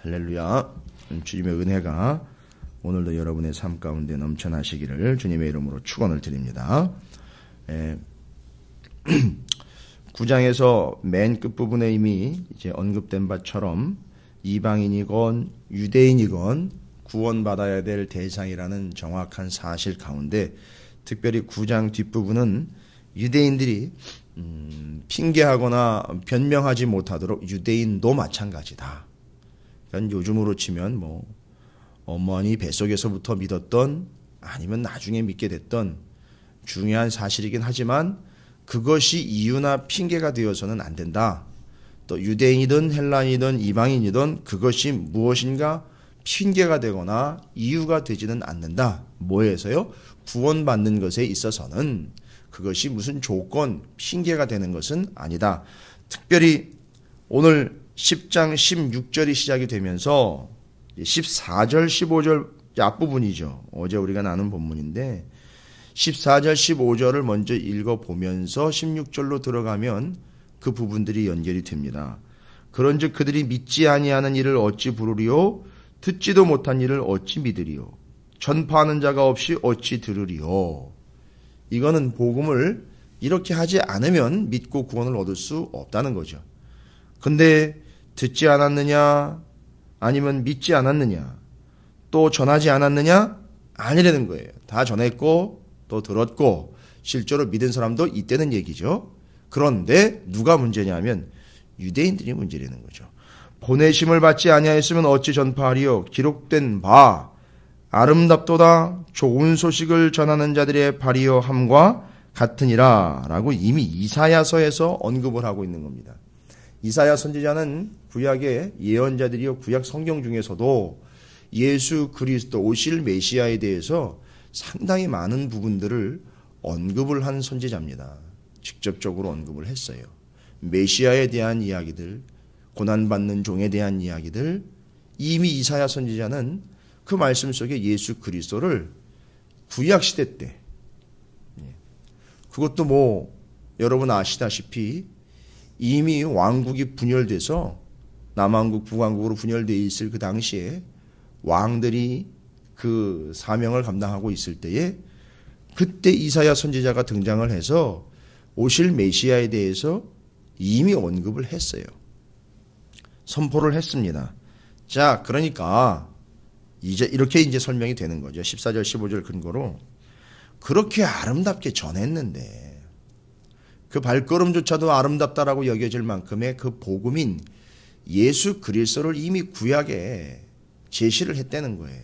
할렐루야. 주님의 은혜가 오늘도 여러분의 삶 가운데 넘쳐나시기를 주님의 이름으로 축원을 드립니다. 9장에서 맨 끝부분에 이미 이제 언급된 바처럼 이방인이건 유대인이건 구원받아야 될 대상이라는 정확한 사실 가운데 특별히 9장 뒷부분은 유대인들이 핑계하거나 변명하지 못하도록 유대인도 마찬가지다. 그러니까 요즘으로 치면 어머니 뱃속에서부터 믿었던 아니면 나중에 믿게 됐던 중요한 사실이긴 하지만 그것이 이유나 핑계가 되어서는 안 된다. 또 유대인이든 헬라인이든 이방인이든 그것이 무엇인가 핑계가 되거나 이유가 되지는 않는다. 뭐에서요? 구원받는 것에 있어서는 그것이 무슨 조건, 핑계가 되는 것은 아니다. 특별히 오늘 10장 16절이 시작이 되면서 14절, 15절 앞부분이죠. 어제 우리가 나눈 본문인데 14절, 15절을 먼저 읽어보면서 16절로 들어가면 그 부분들이 연결이 됩니다. 그런즉 그들이 믿지 아니하는 일을 어찌 부르리요? 듣지도 못한 일을 어찌 믿으리요? 전파하는 자가 없이 어찌 들으리요? 이거는 복음을 이렇게 하지 않으면 믿고 구원을 얻을 수 없다는 거죠. 근데 듣지 않았느냐? 아니면 믿지 않았느냐? 또 전하지 않았느냐? 아니라는 거예요. 다 전했고 또 들었고 실제로 믿은 사람도 있다는 얘기죠. 그런데 누가 문제냐면 유대인들이 문제라는 거죠. 보내심을 받지 아니하였으면 어찌 전파하리요? 기록된 바 아름답도다 좋은 소식을 전하는 자들의 발이여 함과 같으니라 라고 이미 이사야서에서 언급을 하고 있는 겁니다. 이사야 선지자는 구약의 예언자들이요 구약 성경 중에서도 예수 그리스도 오실 메시아에 대해서 상당히 많은 부분들을 언급을 한 선지자입니다. 직접적으로 언급을 했어요. 메시아에 대한 이야기들, 고난받는 종에 대한 이야기들, 이미 이사야 선지자는 그 말씀 속에 예수 그리스도를 구약 시대 때, 그것도 여러분 아시다시피 이미 왕국이 분열돼서 남왕국, 북왕국으로 분열되어 있을 그 당시에 왕들이 그 사명을 감당하고 있을 때에 그때 이사야 선지자가 등장을 해서 오실 메시아에 대해서 이미 언급을 했어요. 선포를 했습니다. 자, 그러니까 이렇게 설명이 되는 거죠. 14절, 15절 근거로 그렇게 아름답게 전했는데 그 발걸음조차도 아름답다라고 여겨질 만큼의 그 복음인 예수 그리스도를 이미 구약에 제시를 했다는 거예요.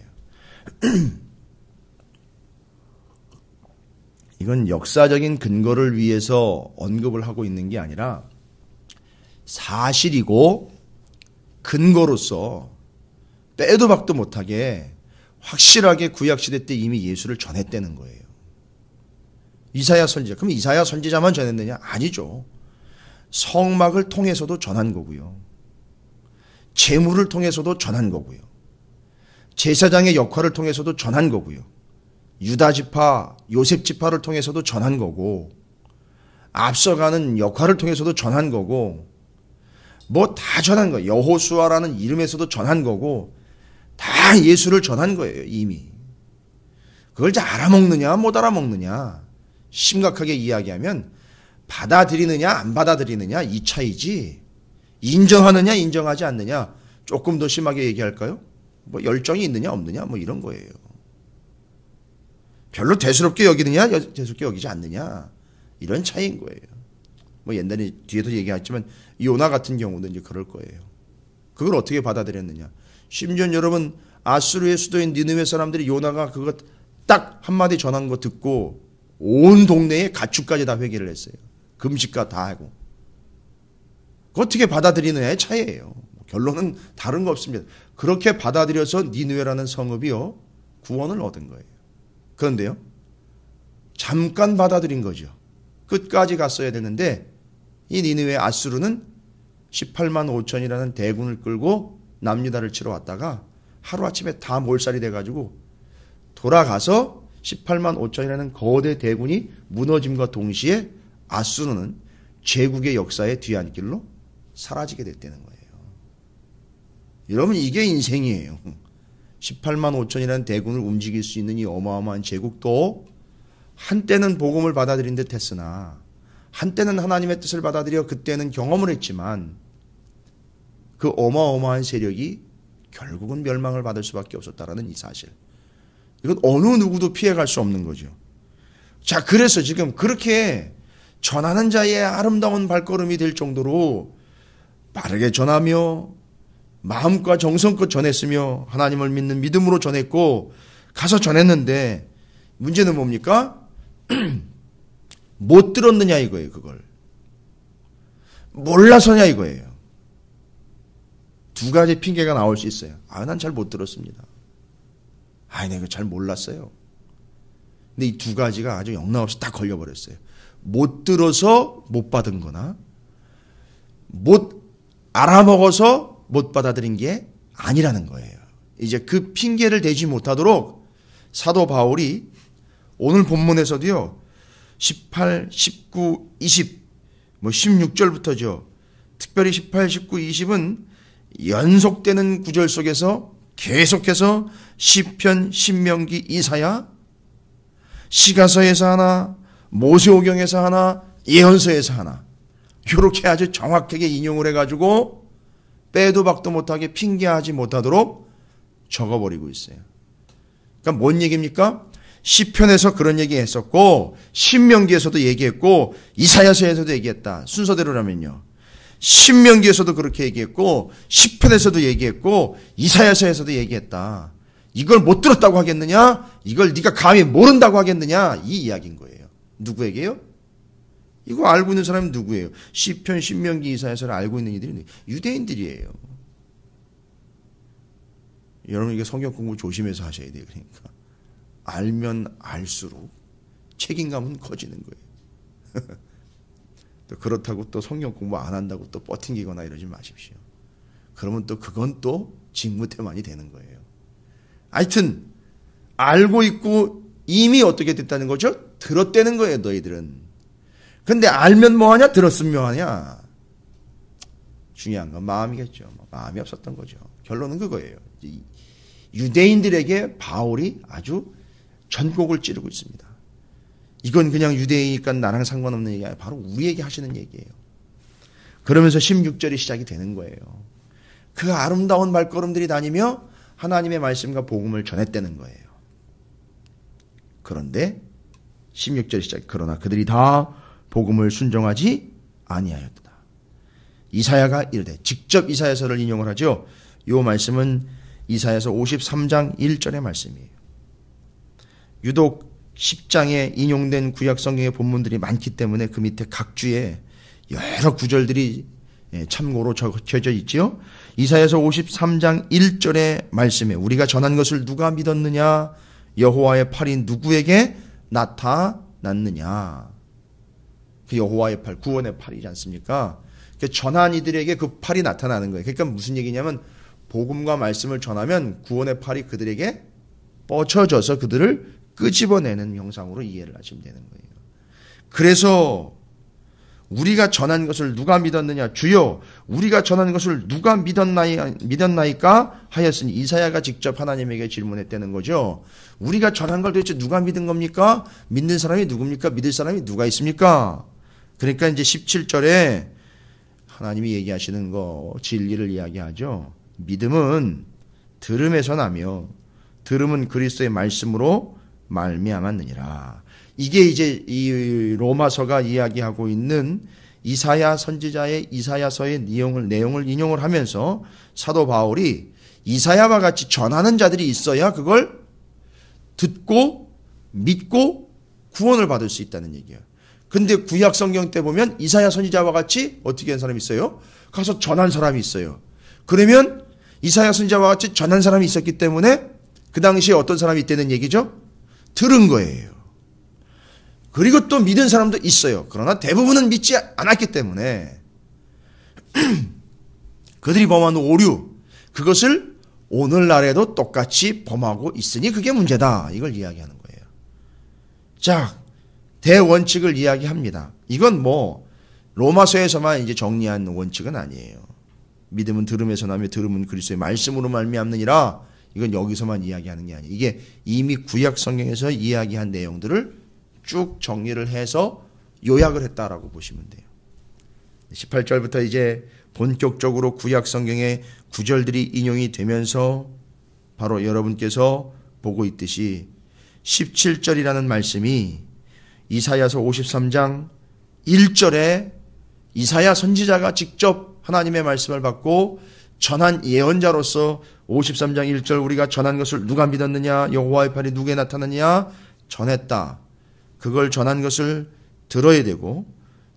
이건 역사적인 근거를 위해서 언급을 하고 있는 게 아니라 사실이고 근거로서 빼도 박도 못하게 확실하게 구약시대 때 이미 예수를 전했다는 거예요. 이사야 선지자. 그럼 이사야 선지자만 전했느냐? 아니죠. 성막을 통해서도 전한 거고요. 제물을 통해서도 전한 거고요. 제사장의 역할을 통해서도 전한 거고요. 유다 지파, 요셉 지파를 통해서도 전한 거고 앞서가는 역할을 통해서도 전한 거고 다 전한 거예요. 여호수아라는 이름에서도 전한 거고 다 예수를 전한 거예요. 이미. 그걸 잘 알아먹느냐 못 알아먹느냐 심각하게 이야기하면 받아들이느냐 안 받아들이느냐 이 차이지 인정하느냐 인정하지 않느냐 조금 더 심하게 얘기할까요? 열정이 있느냐 없느냐 이런 거예요. 별로 대수롭게 여기느냐 대수롭게 여기지 않느냐 이런 차이인 거예요. 옛날에 뒤에도 얘기했지만 요나 같은 경우도 이제 그럴 거예요. 그걸 어떻게 받아들였느냐. 심지어 여러분 아수르의 수도인 니느웨 사람들이 요나가 그거 딱 한마디 전한 거 듣고 온 동네에 가축까지 다 회개를 했어요. 금식과 다 하고. 그거 어떻게 받아들이느냐의 차이예요. 결론은 다른 거 없습니다. 그렇게 받아들여서 니느웨라는 성읍이요 구원을 얻은 거예요. 그런데요 잠깐 받아들인 거죠. 끝까지 갔어야 되는데 이 니느웨 아수르는 18만 5천이라는 대군을 끌고 남유다를 치러 왔다가 하루아침에 다 몰살이 돼가지고 돌아가서 18만 5천이라는 거대 대군이 무너짐과 동시에 아수르는 제국의 역사의 뒤안길로 사라지게 됐다는 거예요. 여러분 이게 인생이에요. 18만 5천이라는 대군을 움직일 수 있는 이 어마어마한 제국도 한때는 복음을 받아들인 듯 했으나 한때는 하나님의 뜻을 받아들여 그때는 경험을 했지만 그 어마어마한 세력이 결국은 멸망을 받을 수밖에 없었다라는 이 사실. 이건 어느 누구도 피해갈 수 없는 거죠. 자, 그래서 지금 그렇게 전하는 자의 아름다운 발걸음이 될 정도로 빠르게 전하며 마음과 정성껏 전했으며 하나님을 믿는 믿음으로 전했고 가서 전했는데 문제는 뭡니까? 못 들었느냐 이거예요. 그걸 몰라서냐 이거예요. 두 가지 핑계가 나올 수 있어요. 난 잘 못 들었습니다. 내가 이거 잘 몰랐어요. 근데 이 두 가지가 아주 영락없이 딱 걸려버렸어요. 못 들어서 못 받은 거나 못 알아먹어서 못 받아들인 게 아니라는 거예요. 이제 그 핑계를 대지 못하도록 사도 바울이 오늘 본문에서도요. 18, 19, 20, 16절부터죠. 특별히 18, 19, 20은 연속되는 구절 속에서 계속해서 시편, 신명기, 이사야, 시가서에서 하나, 모세오경에서 하나, 예언서에서 하나 이렇게 아주 정확하게 인용을 해가지고 빼도 박도 못하게 핑계하지 못하도록 적어버리고 있어요. 그러니까 뭔 얘기입니까? 시편에서 그런 얘기했었고 신명기에서도 얘기했고 이사야서에서도 얘기했다. 순서대로라면요. 신명기에서도 그렇게 얘기했고 시편에서도 얘기했고 이사야서에서도 얘기했다. 이걸 못 들었다고 하겠느냐? 이걸 네가 감히 모른다고 하겠느냐? 이 이야기인 거예요. 누구에게요? 이거 알고 있는 사람은 누구예요? 시편, 신명기, 이사야서를 알고 있는 이들이 유대인들이에요. 여러분 이게 성경 공부 조심해서 하셔야 돼요. 그러니까 알면 알수록 책임감은 커지는 거예요. 또 그렇다고 또 성경 공부 안 한다고 또 뻗팅기거나 이러지 마십시오. 그러면 또 그건 또 직무태만이 되는 거예요. 하여튼 알고 있고 이미 어떻게 됐다는 거죠? 들었다는 거예요. 너희들은. 근데 알면 뭐하냐? 들었으면 뭐하냐? 중요한 건 마음이겠죠. 마음이 없었던 거죠. 결론은 그거예요. 유대인들에게 바울이 아주 전곡을 찌르고 있습니다. 이건 그냥 유대인이니까 나랑 상관없는 얘기 아니에요. 바로 우리에게 하시는 얘기예요. 그러면서 16절이 시작이 되는 거예요. 그 아름다운 발걸음들이 다니며 하나님의 말씀과 복음을 전했다는 거예요. 그런데 16절 시작. 그러나 그들이 다 복음을 순종하지 아니하였다. 이사야가 이르되 직접 이사야서를 인용을 하죠. 이 말씀은 이사야서 53장 1절의 말씀이에요. 유독 10장에 인용된 구약 성경의 본문들이 많기 때문에 그 밑에 각 주에 여러 구절들이 참고로 적혀져 있지요. 이사야서 53장 1절의 말씀에 우리가 전한 것을 누가 믿었느냐? 여호와의 팔이 누구에게 나타났느냐? 그 여호와의 팔, 구원의 팔이지 않습니까? 전한 이들에게 그 팔이 나타나는 거예요. 그러니까 무슨 얘기냐면 복음과 말씀을 전하면 구원의 팔이 그들에게 뻗쳐져서 그들을 끄집어내는 형상으로 이해를 하시면 되는 거예요. 그래서 우리가 전한 것을 누가 믿었느냐? 주여 우리가 전한 것을 누가 믿었나이까? 하였으니 이사야가 직접 하나님에게 질문했다는 거죠. 우리가 전한 걸 도대체 누가 믿은 겁니까? 믿는 사람이 누굽니까? 믿을 사람이 누가 있습니까? 그러니까 이제 17절에 하나님이 얘기하시는 거 진리를 이야기하죠. 믿음은 들음에서 나며 들음은 그리스도의 말씀으로 말미암았느니라. 이게 이제 이 로마서가 이야기하고 있는 이사야 선지자의 이사야서의 내용을 인용을 하면서 사도 바울이 이사야와 같이 전하는 자들이 있어야 그걸 듣고 믿고 구원을 받을 수 있다는 얘기예요. 근데 구약 성경 때 보면 이사야 선지자와 같이 어떻게 한 사람이 있어요? 가서 전한 사람이 있어요. 그러면 이사야 선지자와 같이 전한 사람이 있었기 때문에 그 당시에 어떤 사람이 있다는 얘기죠? 들은 거예요. 그리고 또 믿은 사람도 있어요. 그러나 대부분은 믿지 않았기 때문에 그들이 범한 오류, 그것을 오늘날에도 똑같이 범하고 있으니 그게 문제다. 이걸 이야기하는 거예요. 자, 대원칙을 이야기합니다. 이건 뭐 로마서에서만 이제 정리한 원칙은 아니에요. 믿음은 들음에서 나며 들음은 그리스도의 말씀으로 말미암느니라. 이건 여기서만 이야기하는 게 아니에요. 이게 이미 구약 성경에서 이야기한 내용들을 쭉 정리를 해서 요약을 했다라고 보시면 돼요. 18절부터 이제 본격적으로 구약 성경의 구절들이 인용이 되면서 바로 여러분께서 보고 있듯이 17절이라는 말씀이 이사야서 53장 1절에 이사야 선지자가 직접 하나님의 말씀을 받고 전한 예언자로서 53장 1절 우리가 전한 것을 누가 믿었느냐, 여호와의 팔이 누구에 나타났느냐 전했다. 그걸 전한 것을 들어야 되고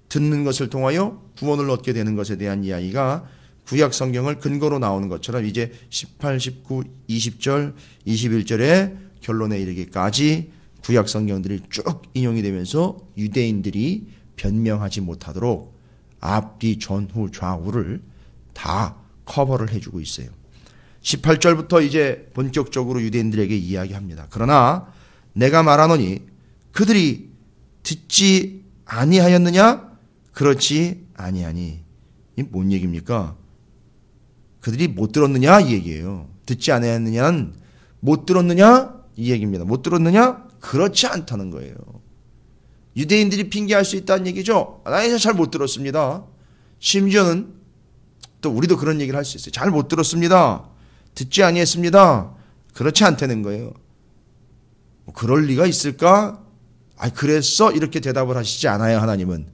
듣는 것을 통하여 구원을 얻게 되는 것에 대한 이야기가 구약 성경을 근거로 나오는 것처럼 이제 18, 19, 20절, 21절의 결론에 이르기까지 구약 성경들이 쭉 인용이 되면서 유대인들이 변명하지 못하도록 앞뒤 전후 좌우를 다 커버를 해주고 있어요. 18절부터 이제 본격적으로 유대인들에게 이야기합니다. 그러나 내가 말하노니 그들이 듣지 아니하였느냐? 그렇지 아니하니. 이 뭔 얘기입니까? 그들이 못 들었느냐? 이 얘기예요. 듣지 아니하였느냐는 못 들었느냐? 이 얘기입니다. 못 들었느냐? 그렇지 않다는 거예요. 유대인들이 핑계할 수 있다는 얘기죠. 나 이제 잘 못 들었습니다. 심지어는 또 우리도 그런 얘기를 할 수 있어요. 잘 못 들었습니다. 듣지 아니했습니다. 그렇지 않다는 거예요. 뭐 그럴 리가 있을까? 그랬어? 이렇게 대답을 하시지 않아요. 하나님은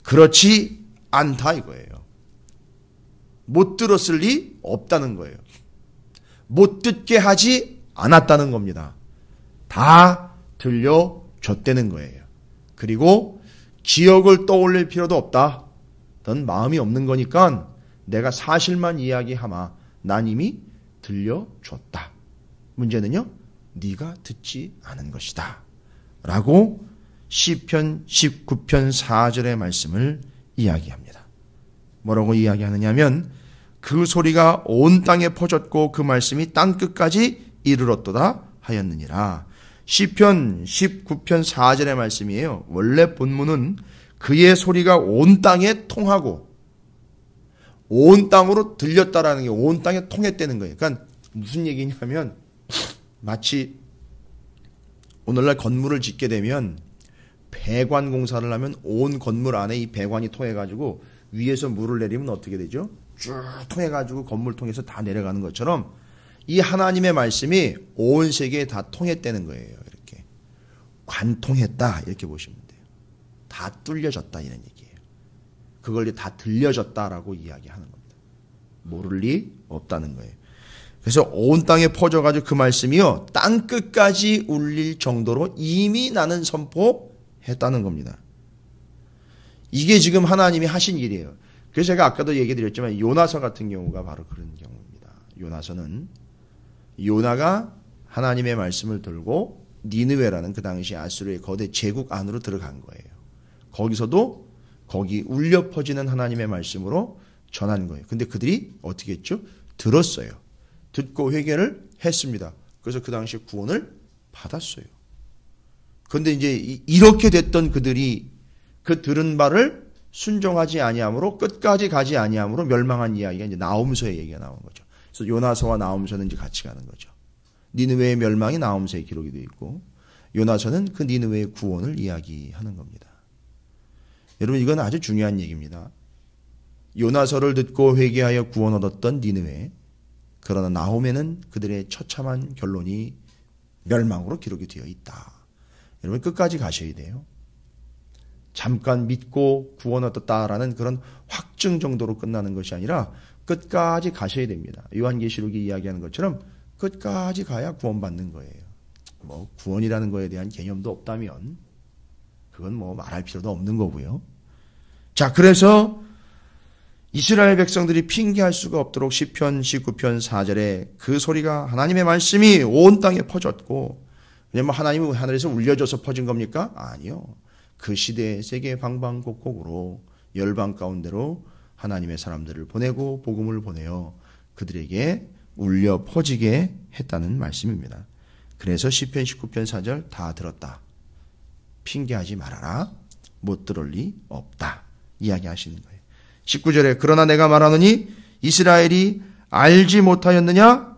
그렇지 않다 이거예요. 못 들었을 리 없다는 거예요. 못 듣게 하지 않았다는 겁니다. 다 들려줬다는 거예요. 그리고 기억을 떠올릴 필요도 없다. 넌 마음이 없는 거니까 내가 사실만 이야기하마. 난 이미 들려줬다. 문제는요, 네가 듣지 않은 것이다. 라고 시편 19편 4절의 말씀을 이야기합니다. 뭐라고 이야기하느냐면 그 소리가 온 땅에 퍼졌고 그 말씀이 땅끝까지 이르렀도다 하였느니라. 시편 19편 4절의 말씀이에요. 원래 본문은 그의 소리가 온 땅에 통하고 온 땅으로 들렸다라는 게 온 땅에 통했다는 거예요. 그러니까 무슨 얘기냐면 마치 오늘날 건물을 짓게 되면 배관 공사를 하면 온 건물 안에 이 배관이 통해가지고 위에서 물을 내리면 어떻게 되죠? 쭉 통해가지고 건물 통해서 다 내려가는 것처럼 이 하나님의 말씀이 온 세계에 다 통했다는 거예요. 이렇게 관통했다 이렇게 보시면 돼요. 다 뚫려졌다 이런 얘기예요. 그걸 다 들려졌다라고 이야기하는 겁니다. 모를 리 없다는 거예요. 그래서 온 땅에 퍼져가지고 그 말씀이요 땅 끝까지 울릴 정도로 이미 나는 선포했다는 겁니다. 이게 지금 하나님이 하신 일이에요. 그래서 제가 아까도 얘기 드렸지만 요나서 같은 경우가 바로 그런 경우입니다. 요나서는 요나가 하나님의 말씀을 들고 니느웨라는 그 당시 아수르의 거대 제국 안으로 들어간 거예요. 거기서도 거기 울려 퍼지는 하나님의 말씀으로 전한 거예요. 근데 그들이 어떻게 했죠? 들었어요. 듣고 회개를 했습니다. 그래서 그 당시에 구원을 받았어요. 그런데 이제 이렇게 됐던 그들이 그 들은 바를 순종하지 아니함으로 끝까지 가지 아니함으로 멸망한 이야기가 이제 나홈서의 얘기가 나온 거죠. 그래서 요나서와 나홈서는 이제 같이 가는 거죠. 니느웨의 멸망이 나홈서에 기록이 되어 있고 요나서는 그 니느웨의 구원을 이야기하는 겁니다. 여러분 이건 아주 중요한 얘기입니다. 요나서를 듣고 회개하여 구원 얻었던 니느웨, 그러나 나홈에는 그들의 처참한 결론이 멸망으로 기록이 되어 있다. 여러분 끝까지 가셔야 돼요. 잠깐 믿고 구원 얻었다라는 그런 확증 정도로 끝나는 것이 아니라 끝까지 가셔야 됩니다. 요한계시록이 이야기하는 것처럼 끝까지 가야 구원받는 거예요. 뭐 구원이라는 거에 대한 개념도 없다면 그건 뭐 말할 필요도 없는 거고요. 자, 그래서 이스라엘 백성들이 핑계할 수가 없도록 시편 19편 4절에 그 소리가 하나님의 말씀이 온 땅에 퍼졌고, 왜냐면 하나님은 하늘에서 울려져서 퍼진 겁니까? 아니요. 그 시대의 세계 방방곡곡으로 열방 가운데로 하나님의 사람들을 보내고 복음을 보내어 그들에게 울려 퍼지게 했다는 말씀입니다. 그래서 시편 19편 4절 다 들었다. 핑계하지 말아라. 못 들을 리 없다. 이야기하시는 거예요. 19절에 그러나 내가 말하노니 이스라엘이 알지 못하였느냐?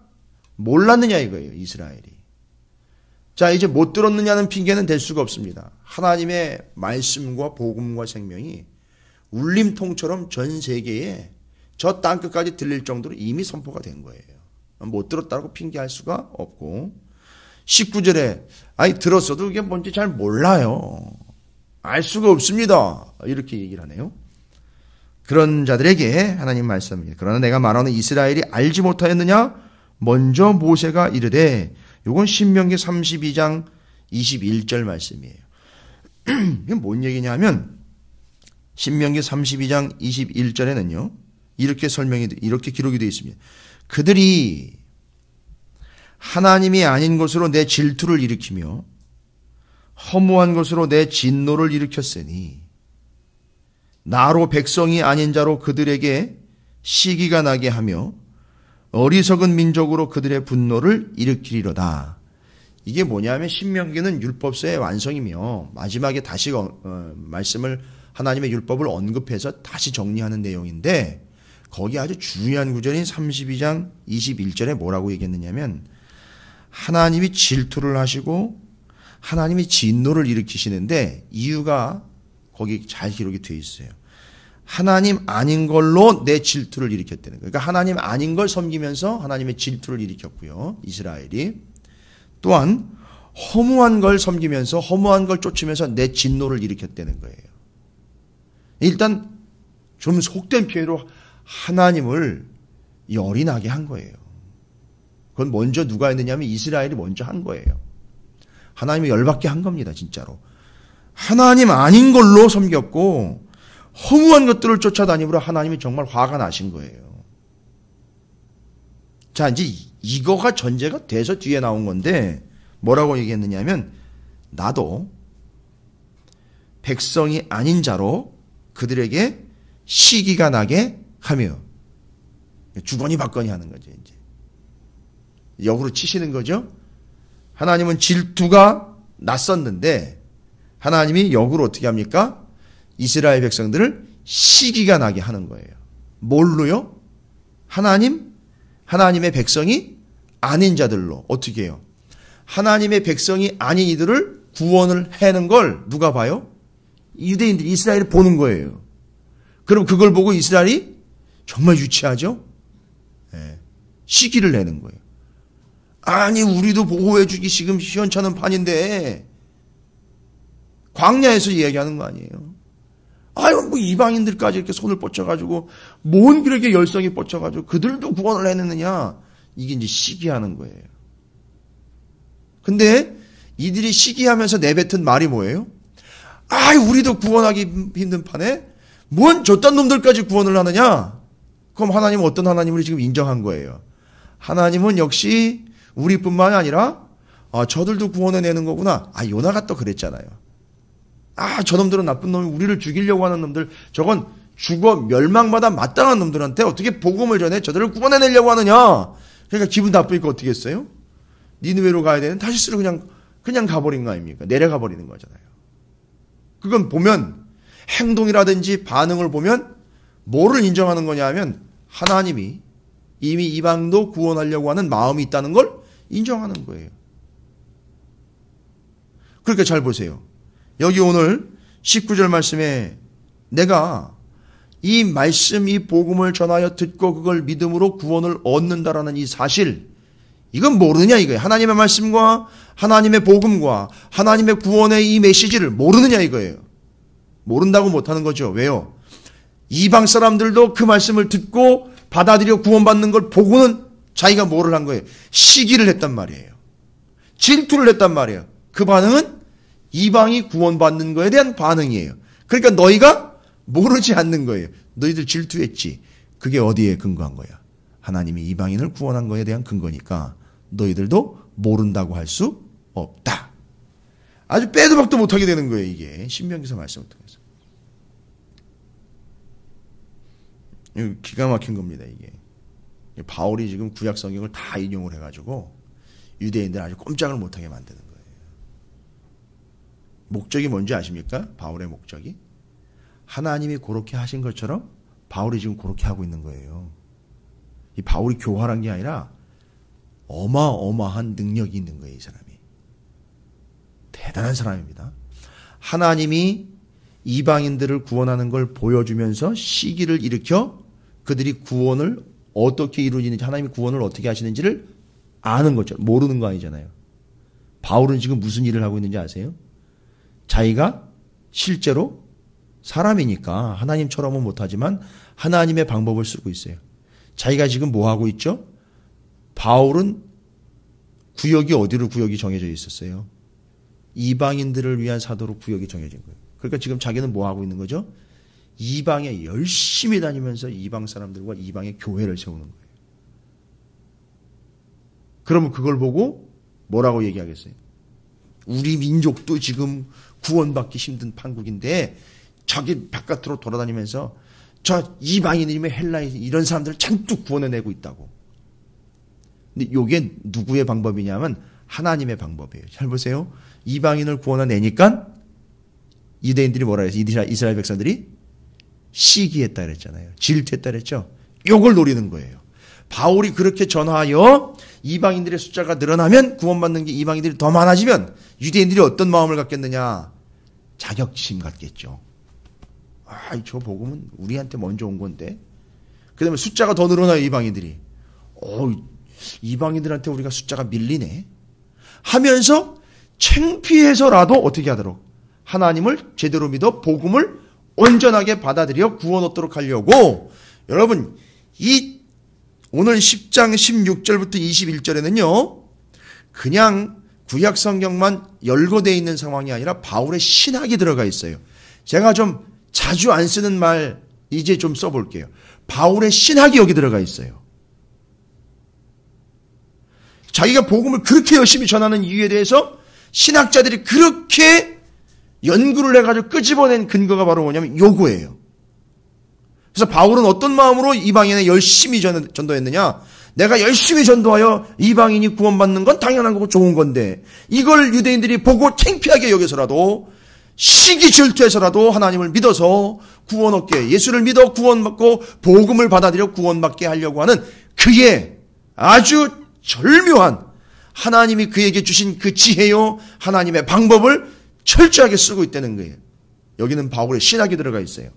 몰랐느냐 이거예요. 이스라엘이. 자, 이제 못 들었느냐는 핑계는 될 수가 없습니다. 하나님의 말씀과 복음과 생명이 울림통처럼 전 세계에 저 땅끝까지 들릴 정도로 이미 선포가 된 거예요. 못 들었다고 핑계할 수가 없고 19절에 아니 들었어도 이게 뭔지 잘 몰라요. 알 수가 없습니다. 이렇게 얘기를 하네요. 그런 자들에게 하나님 말씀입니다. 그러나 내가 말하는 이스라엘이 알지 못하였느냐? 먼저 모세가 이르되 요건 신명기 32장 21절 말씀이에요. 이게 뭔 얘기냐면 신명기 32장 21절에는요. 이렇게 기록이 되어 있습니다. 그들이 하나님이 아닌 것으로 내 질투를 일으키며 허무한 것으로 내 진노를 일으켰으니 나로 백성이 아닌 자로 그들에게 시기가 나게 하며 어리석은 민족으로 그들의 분노를 일으키리로다. 이게 뭐냐면 신명기는 율법서의 완성이며 마지막에 다시 말씀을 하나님의 율법을 언급해서 다시 정리하는 내용인데 거기 아주 중요한 구절인 32장 21절에 뭐라고 얘기했느냐면 하나님이 질투를 하시고 하나님이 진노를 일으키시는데 이유가 거기 잘 기록이 되어 있어요. 하나님 아닌 걸로 내 질투를 일으켰다는 거예요. 그러니까 하나님 아닌 걸 섬기면서 하나님의 질투를 일으켰고요. 이스라엘이. 또한 허무한 걸 섬기면서 허무한 걸 쫓으면서 내 진노를 일으켰다는 거예요. 일단 좀 속된 표현으로 하나님을 열이 나게 한 거예요. 그건 먼저 누가 했느냐면 이스라엘이 먼저 한 거예요. 하나님을 열받게 한 겁니다. 진짜로. 하나님 아닌 걸로 섬겼고 허무한 것들을 쫓아다니므로 하나님이 정말 화가 나신 거예요. 자, 이제 이거가 전제가 돼서 뒤에 나온 건데 뭐라고 얘기했느냐면 나도 백성이 아닌 자로 그들에게 시기가 나게 하며 주거니 받거니 하는 거죠. 이제 역으로 치시는 거죠. 하나님은 질투가 났었는데 하나님이 역으로 어떻게 합니까? 이스라엘 백성들을 시기가 나게 하는 거예요. 뭘로요? 하나님의 백성이 아닌 자들로 어떻게 해요? 하나님의 백성이 아닌 이들을 구원을 해는 걸 누가 봐요? 유대인들이 이스라엘이 보는 거예요. 그럼 그걸 보고 이스라엘이 정말 유치하죠? 네. 시기를 내는 거예요. 아니 우리도 보호해주기 지금 시원찮은 판인데 광야에서 이야기하는 거 아니에요. 아유 뭐 이방인들까지 이렇게 손을 뻗쳐가지고 뭔 그렇게 열성이 뻗쳐가지고 그들도 구원을 해내느냐. 이게 이제 시기하는 거예요. 근데 이들이 시기하면서 내뱉은 말이 뭐예요? 아이 우리도 구원하기 힘든 판에 뭔 저딴 놈들까지 구원을 하느냐? 그럼 하나님은 어떤 하나님을 지금 인정한 거예요? 하나님은 역시 우리뿐만 아니라 저들도 구원해내는 거구나. 요나가 또 그랬잖아요. 저놈들은 나쁜 놈이 우리를 죽이려고 하는 놈들 저건 죽어 멸망받아 마땅한 놈들한테 어떻게 복음을 전해 저들을 구원해내려고 하느냐. 그러니까 기분 나쁘니까 어떻게 했어요? 니느웨로 가야 되는 타시스로 그냥 가버린 거 아닙니까? 내려가 버리는 거잖아요. 그건 보면 행동이라든지 반응을 보면 뭐를 인정하는 거냐 하면 하나님이 이미 이방도 구원하려고 하는 마음이 있다는 걸 인정하는 거예요. 그러니까 잘 보세요. 여기 오늘 19절 말씀에 내가 이 말씀, 이 복음을 전하여 듣고 그걸 믿음으로 구원을 얻는다라는 이 사실, 이건 모르느냐 이거예요. 하나님의 말씀과 하나님의 복음과 하나님의 구원의 이 메시지를 모르느냐 이거예요. 모른다고 못하는 거죠. 왜요? 이방 사람들도 그 말씀을 듣고 받아들여 구원받는 걸 보고는 자기가 뭐를 한 거예요? 시기를 했단 말이에요. 질투를 했단 말이에요. 그 반응은 이방이 구원받는 거에 대한 반응이에요. 그러니까 너희가 모르지 않는 거예요. 너희들 질투했지. 그게 어디에 근거한 거야? 하나님이 이방인을 구원한 거에 대한 근거니까 너희들도 모른다고 할 수 없다. 아주 빼도 박도 못하게 되는 거예요. 이게 신명기서 말씀을 통해서. 기가 막힌 겁니다. 이게 바울이 지금 구약 성경을 다 인용을 해가지고 유대인들 아주 꼼짝을 못하게 만드는 거예요. 목적이 뭔지 아십니까? 바울의 목적이 하나님이 그렇게 하신 것처럼 바울이 지금 그렇게 하고 있는 거예요. 이 바울이 교활한 게 아니라 어마어마한 능력이 있는 거예요, 이 사람이. 대단한 사람입니다. 하나님이 이방인들을 구원하는 걸 보여주면서 시기를 일으켜 그들이 구원을 어떻게 이루어지는지, 하나님이 구원을 어떻게 하시는지를 아는 거죠. 모르는 거 아니잖아요. 바울은 지금 무슨 일을 하고 있는지 아세요? 자기가 실제로 사람이니까 하나님처럼은 못하지만 하나님의 방법을 쓰고 있어요. 자기가 지금 뭐 하고 있죠? 바울은 구역이 어디로 구역이 정해져 있었어요? 이방인들을 위한 사도로 구역이 정해진 거예요. 그러니까 지금 자기는 뭐 하고 있는 거죠? 이방에 열심히 다니면서 이방 사람들과 이방의 교회를 세우는 거예요. 그러면 그걸 보고 뭐라고 얘기하겠어요? 우리 민족도 지금 구원받기 힘든 판국인데 자기 바깥으로 돌아다니면서 저 이방인이면 헬라인 이런 사람들을 잔뜩 구원해내고 있다고. 근데 이게 누구의 방법이냐면 하나님의 방법이에요. 잘 보세요. 이방인을 구원해내니까 유대인들이 뭐라 해서 이스라엘 백성들이 시기했다 그랬잖아요. 질투했다 그랬죠. 이걸 노리는 거예요. 바울이 그렇게 전하여 이방인들의 숫자가 늘어나면 구원받는 게 이방인들이 더 많아지면 유대인들이 어떤 마음을 갖겠느냐? 자격지심 갖겠죠. 아, 저 복음은 우리한테 먼저 온 건데. 그 다음에 숫자가 더 늘어나요, 이방인들이. 이방인들한테 우리가 숫자가 밀리네. 하면서 창피해서라도 어떻게 하도록? 하나님을 제대로 믿어 복음을 온전하게 받아들여 구원 얻도록 하려고. 여러분, 오늘 10장 16절부터 21절에는요, 그냥 구약 성경만 열거되어 있는 상황이 아니라 바울의 신학이 들어가 있어요. 제가 좀 자주 안 쓰는 말 이제 좀 써볼게요. 바울의 신학이 여기 들어가 있어요. 자기가 복음을 그렇게 열심히 전하는 이유에 대해서 신학자들이 그렇게 연구를 해가지고 끄집어낸 근거가 바로 뭐냐면 요거예요. 그래서 바울은 어떤 마음으로 이방인에 열심히 전도했느냐? 내가 열심히 전도하여 이방인이 구원받는 건 당연한 거고 좋은 건데 이걸 유대인들이 보고 창피하게 여겨서라도 시기 질투해서라도 하나님을 믿어서 구원 얻게, 예수를 믿어 구원받고 복음을 받아들여 구원받게 하려고 하는 그의 아주 절묘한 하나님이 그에게 주신 그 지혜요 하나님의 방법을 철저하게 쓰고 있다는 거예요. 여기는 바울의 신학이 들어가 있어요.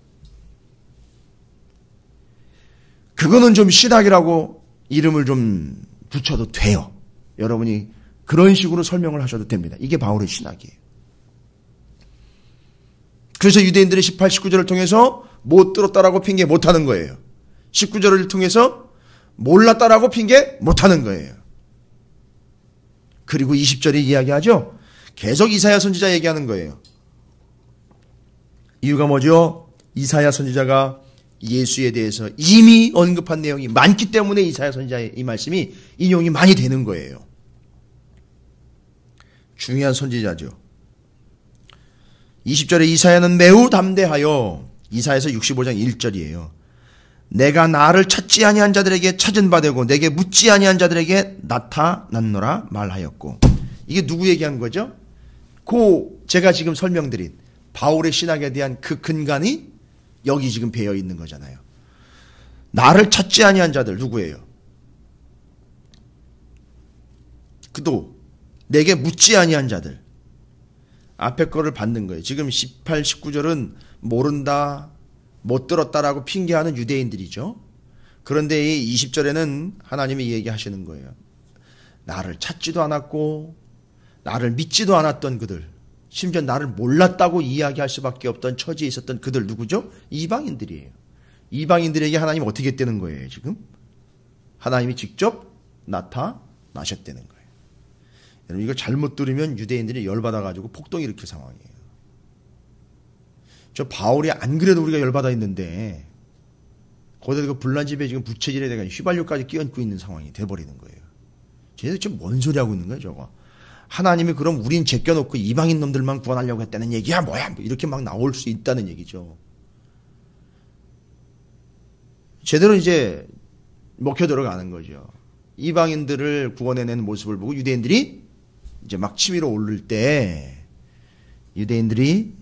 그거는 좀 신학이라고 이름을 좀 붙여도 돼요. 여러분이 그런 식으로 설명을 하셔도 됩니다. 이게 바울의 신학이에요. 그래서 유대인들이 18, 19절을 통해서 못 들었다라고 핑계 못하는 거예요. 19절을 통해서 몰랐다라고 핑계 못하는 거예요. 그리고 20절이 이야기하죠. 계속 이사야 선지자 얘기하는 거예요. 이유가 뭐죠? 이사야 선지자가 예수에 대해서 이미 언급한 내용이 많기 때문에 이사야 선지자의 이 말씀이 인용이 많이 되는 거예요. 중요한 선지자죠. 20절에 이사야는 매우 담대하여, 이사야서 65장 1절이에요. 내가 나를 찾지 아니한 자들에게 찾은 바 되고 내게 묻지 아니한 자들에게 나타났노라 말하였고. 이게 누구 얘기한 거죠? 제가 지금 설명드린 바울의 신학에 대한 그 근간이 여기 지금 배어 있는 거잖아요. 나를 찾지 아니한 자들 누구예요? 그도 내게 묻지 아니한 자들. 앞에 거를 받는 거예요. 지금 18, 19절은 모른다, 못 들었다라고 핑계하는 유대인들이죠. 그런데 이 20절에는 하나님이 얘기하시는 거예요. 나를 찾지도 않았고 나를 믿지도 않았던 그들, 심지어 나를 몰랐다고 이야기할 수밖에 없던 처지에 있었던 그들 누구죠? 이방인들이에요. 이방인들에게 하나님 어떻게 했다는 거예요, 지금? 하나님이 직접 나타나셨다는 거예요. 여러분, 이거 잘못 들으면 유대인들이 열받아가지고 폭동 일으킬 상황이에요. 저 바울이 안 그래도 우리가 열받아 있는데, 거기다 그 불난집에 지금 부채질에 대가 휘발유까지 끼얹고 있는 상황이 돼버리는 거예요. 쟤들 지금 뭔 소리 하고 있는 거예요, 저거? 하나님이 그럼 우린 제껴놓고 이방인 놈들만 구원하려고 했다는 얘기야, 뭐야? 뭐 이렇게 막 나올 수 있다는 얘기죠. 제대로 이제 먹혀 들어가는 거죠. 이방인들을 구원해내는 모습을 보고 유대인들이 이제 막 치밀어 오를 때 유대인들이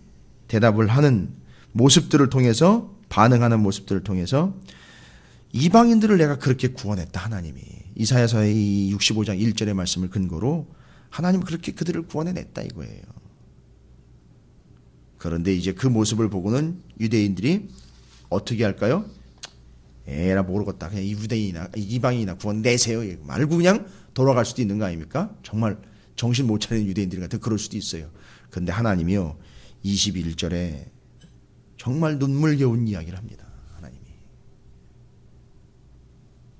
대답을 하는 모습들을 통해서, 반응하는 모습들을 통해서 이방인들을 내가 그렇게 구원했다 하나님이. 이사야서의 65장 1절의 말씀을 근거로 하나님은 그렇게 그들을 구원해냈다 이거예요. 그런데 이제 그 모습을 보고는 유대인들이 어떻게 할까요? 에라 모르겠다. 그냥 유대인이나 이방인이나 구원 내세요. 말고 그냥 돌아갈 수도 있는 거 아닙니까? 정말 정신 못 차리는 유대인들 같은 그럴 수도 있어요. 그런데 하나님이요 21절에 정말 눈물겨운 이야기를 합니다. 하나님이.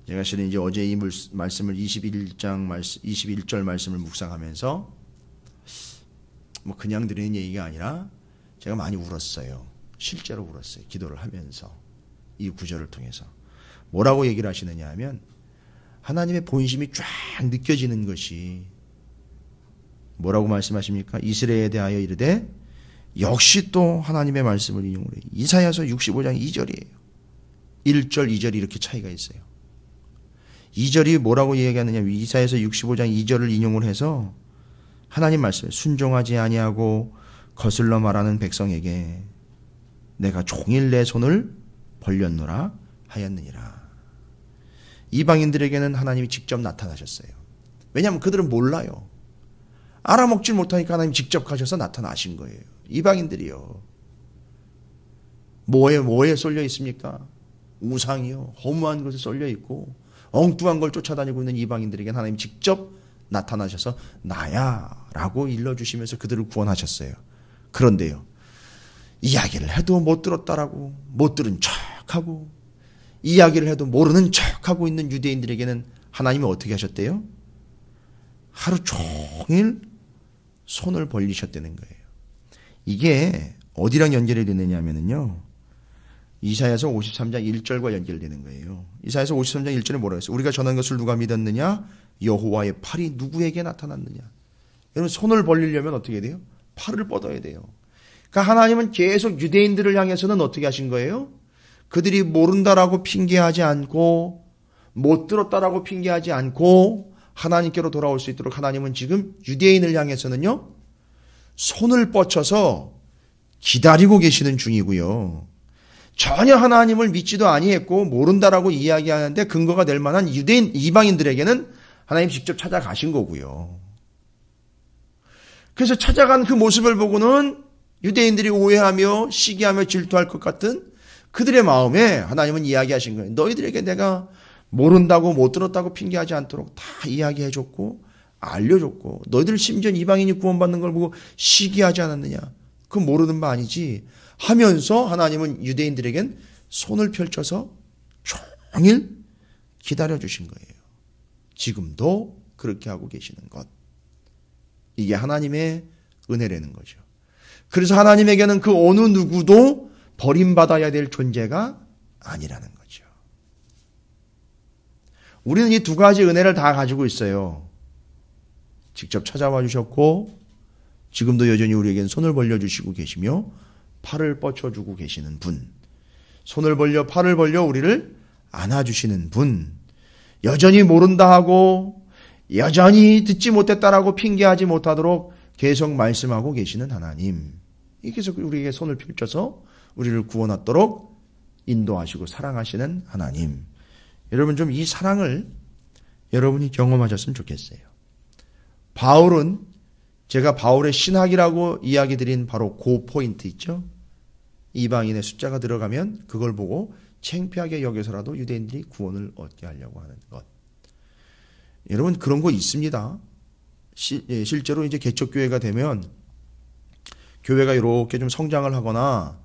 제가 실은 이제 어제 이 말씀을 21절 말씀을 묵상하면서 뭐 그냥 드리는 얘기가 아니라 제가 많이 울었어요. 실제로 울었어요. 기도를 하면서 이 구절을 통해서. 뭐라고 얘기를 하시느냐 하면 하나님의 본심이 쫙 느껴지는 것이 뭐라고 말씀하십니까? 이스라엘에 대하여 이르되 역시 또 하나님의 말씀을 인용을 해요. 이사야서 65장 2절이에요. 1절, 2절이 이렇게 차이가 있어요. 2절이 뭐라고 얘기하느냐 이사야서 65장 2절을 인용을 해서 하나님 말씀에 순종하지 아니하고 거슬러 말하는 백성에게 내가 종일 내 손을 벌렸노라 하였느니라. 이방인들에게는 하나님이 직접 나타나셨어요. 왜냐하면 그들은 몰라요. 알아먹질 못하니까 하나님 직접 가셔서 나타나신 거예요. 이방인들이요. 뭐에 쏠려 있습니까? 우상이요. 허무한 것에 쏠려 있고 엉뚱한 걸 쫓아다니고 있는 이방인들에게 하나님 직접 나타나셔서 나야 라고 일러주시면서 그들을 구원하셨어요. 그런데요. 이야기를 해도 못 들었다라고 못 들은 척하고 이야기를 해도 모르는 척하고 있는 유대인들에게는 하나님이 어떻게 하셨대요? 하루 종일 손을 벌리셨다는 거예요. 이게 어디랑 연결이 되느냐 하면요. 이사야서 53장 1절과 연결되는 거예요. 이사야서 53장 1절에 뭐라고 했어요? 우리가 전한 것을 누가 믿었느냐? 여호와의 팔이 누구에게 나타났느냐? 여러분 손을 벌리려면 어떻게 돼요? 팔을 뻗어야 돼요. 그러니까 하나님은 계속 유대인들을 향해서는 어떻게 하신 거예요? 그들이 모른다라고 핑계하지 않고 못 들었다라고 핑계하지 않고 하나님께로 돌아올 수 있도록 하나님은 지금 유대인을 향해서는요. 손을 뻗쳐서 기다리고 계시는 중이고요. 전혀 하나님을 믿지도 아니했고 모른다라고 이야기하는데 근거가 될 만한 유대인 이방인들에게는 하나님 직접 찾아가신 거고요. 그래서 찾아간 그 모습을 보고는 유대인들이 오해하며 시기하며 질투할 것 같은 그들의 마음에 하나님은 이야기하신 거예요. 너희들에게 내가 모른다고 못 들었다고 핑계하지 않도록 다 이야기해줬고 알려줬고 너희들 심지어 이방인이 구원받는 걸 보고 시기하지 않았느냐. 그건 모르는 바 아니지 하면서 하나님은 유대인들에겐 손을 펼쳐서 종일 기다려주신 거예요. 지금도 그렇게 하고 계시는 것. 이게 하나님의 은혜라는 거죠. 그래서 하나님에게는 그 어느 누구도 버림받아야 될 존재가 아니라는 거죠. 우리는 이 두 가지 은혜를 다 가지고 있어요. 직접 찾아와 주셨고 지금도 여전히 우리에겐 손을 벌려주시고 계시며 팔을 뻗쳐주고 계시는 분. 손을 벌려 팔을 벌려 우리를 안아주시는 분. 여전히 모른다 하고 여전히 듣지 못했다라고 핑계하지 못하도록 계속 말씀하고 계시는 하나님. 계속 우리에게 손을 펼쳐서 우리를 구원하도록 인도하시고 사랑하시는 하나님. 여러분 좀 이 사랑을 여러분이 경험하셨으면 좋겠어요. 바울은 제가 바울의 신학이라고 이야기 드린 바로 그 포인트 있죠. 이방인의 숫자가 들어가면 그걸 보고 창피하게 여겨서라도 유대인들이 구원을 얻게 하려고 하는 것. 여러분 그런 거 있습니다. 실제로 이제 개척교회가 되면 교회가 이렇게 좀 성장을 하거나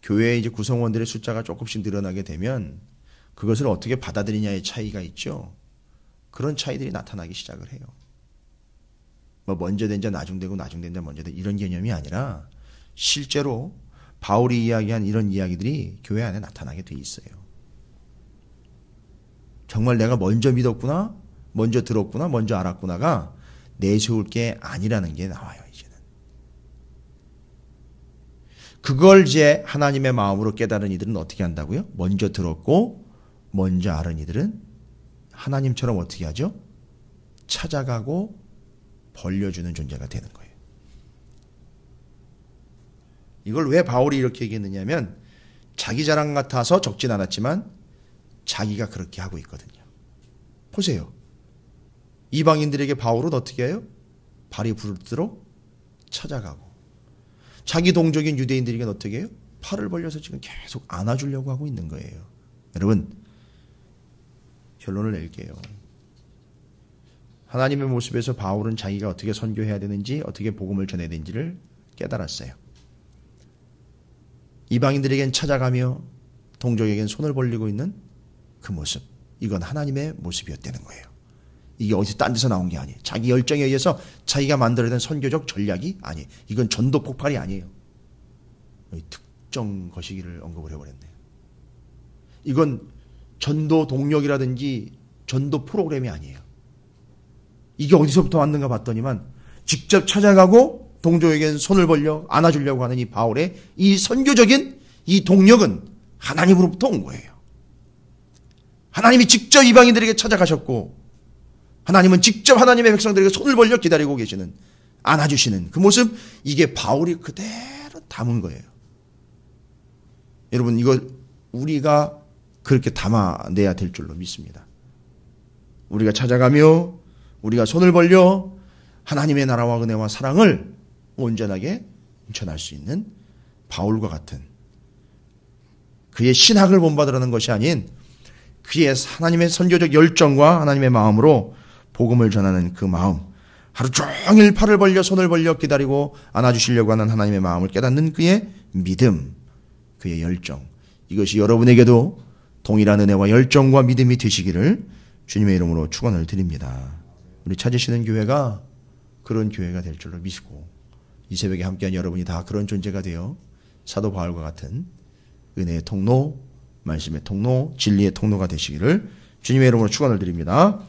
교회의 이제 구성원들의 숫자가 조금씩 늘어나게 되면 그것을 어떻게 받아들이냐의 차이가 있죠. 그런 차이들이 나타나기 시작을 해요. 뭐 먼저 된 자 나중되고 나중된 자 먼저 된 이런 개념이 아니라 실제로 바울이 이야기한 이런 이야기들이 교회 안에 나타나게 돼 있어요. 정말 내가 먼저 믿었구나, 먼저 들었구나, 먼저 알았구나가 내세울 게 아니라는 게 나와요, 이제는. 그걸 이제 하나님의 마음으로 깨달은 이들은 어떻게 한다고요? 먼저 들었고, 먼저 알은 이들은 하나님처럼 어떻게 하죠? 찾아가고 벌려주는 존재가 되는 거예요. 이걸 왜 바울이 이렇게 얘기했느냐면 자기 자랑 같아서 적진 않았지만 자기가 그렇게 하고 있거든요. 보세요. 이방인들에게 바울은 어떻게 해요? 발이 부르도록 찾아가고, 자기 동족인 유대인들에게는 어떻게 해요? 팔을 벌려서 지금 계속 안아주려고 하고 있는 거예요. 여러분, 결론을 낼게요. 하나님의 모습에서 바울은 자기가 어떻게 선교해야 되는지, 어떻게 복음을 전해야 되는지를 깨달았어요. 이방인들에겐 찾아가며 동족에겐 손을 벌리고 있는 그 모습, 이건 하나님의 모습이었다는 거예요. 이게 어디서 딴 데서 나온 게 아니에요. 자기 열정에 의해서 자기가 만들어낸 선교적 전략이 아니에요. 이건 전도 폭발이 아니에요. 특정 거시기를 언급을 해버렸네요. 이건 전도 동력이라든지 전도 프로그램이 아니에요. 이게 어디서부터 왔는가 봤더니만 직접 찾아가고 동족에겐 손을 벌려 안아주려고 하는 이 바울의 이 선교적인 이 동력은 하나님으로부터 온 거예요. 하나님이 직접 이방인들에게 찾아가셨고, 하나님은 직접 하나님의 백성들에게 손을 벌려 기다리고 계시는, 안아주시는 그 모습, 이게 바울이 그대로 담은 거예요. 여러분, 이거 우리가 그렇게 담아내야 될 줄로 믿습니다. 우리가 찾아가며 우리가 손을 벌려 하나님의 나라와 은혜와 사랑을 온전하게 전할 수 있는 바울과 같은, 그의 신학을 본받으라는 것이 아닌 그의 하나님의 선교적 열정과 하나님의 마음으로 복음을 전하는 그 마음, 하루 종일 팔을 벌려 손을 벌려 기다리고 안아주시려고 하는 하나님의 마음을 깨닫는 그의 믿음, 그의 열정, 이것이 여러분에게도 동일한 은혜와 열정과 믿음이 되시기를 주님의 이름으로 축원을 드립니다. 우리 찾으시는 교회가 그런 교회가 될 줄로 믿고, 이 새벽에 함께한 여러분이 다 그런 존재가 되어 사도 바울과 같은 은혜의 통로, 말씀의 통로, 진리의 통로가 되시기를 주님의 이름으로 축원을 드립니다.